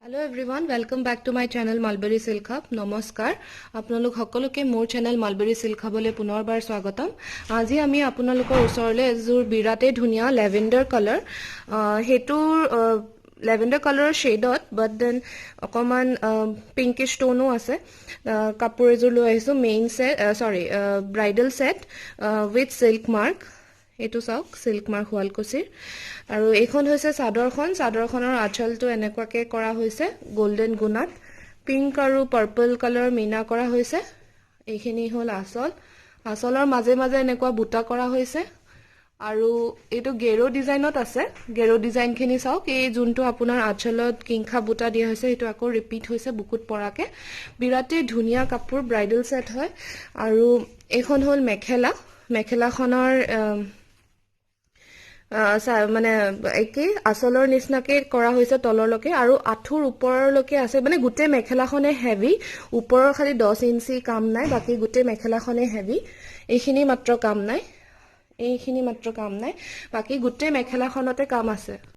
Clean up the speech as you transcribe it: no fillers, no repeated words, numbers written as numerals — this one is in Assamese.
Hello everyone, welcome back to my channel Mulberry Silk Hub. Namaskar. আপোনালোক সকলোকে মোৰ চেনেল Mulberry Silk Hubলে পুনৰবাৰ স্বাগতম। আজি আমি আপোনালোকৰ ওচৰলে এজোৰ বিৰাতে ধুনীয়া লেভেণ্ডাৰ কালাৰ হেতুৰ লেভেণ্ডাৰ কালাৰৰ শেডত বাট দেন অকমান পিংকিশ টোনো আছে কাপোৰ এজোৰ লৈ আহিছো main set bridal set with silk mark এটো চাওক সিল্ক মাৰ্ক ওয়ালকুছিৰ আৰু এইখন হৈছে চাদৰখনৰ আঁচলটো এনেকুৱাকে কৰা হৈছে গোল্ডেন গুণাত পিংক আৰু পাৰ্পল কালাৰ মিনা কৰা হৈছে এইখিনি হল আঁচলৰ মাজে মাজে এনেকুৱা বুটা কৰা হৈছে আৰু এটো গেৰো ডিজাইনত আছে গেৰো ডিজাইনখিনি চাওক এই যোনটো আপোনাৰ আঁচলত কিংখা বুটা দিয়া হৈছে এটো আকৌ ৰিপিট হৈছে বুকুত পৰাকে বিৰাতে ধুনীয়া কাপোৰ ব্ৰাইডাল সেট হয় আৰু এইখন হল মেখেলাখনৰ মানে একে আসলৰ নিচনাকে কৰা হৈছে তলৰলৈকে আৰু আঠুৰ ওপৰলৈকে আছে মানে গুটে মেখেলাখনে হেভি ওপৰৰ খালি 10 ইঞ্চি কাম নাই বাকি গুটে মেখেলাখনে হেভি এইখিনি মাত্ৰ কাম নাই বাকি গুটে মেখেলাখনতে কাম আছে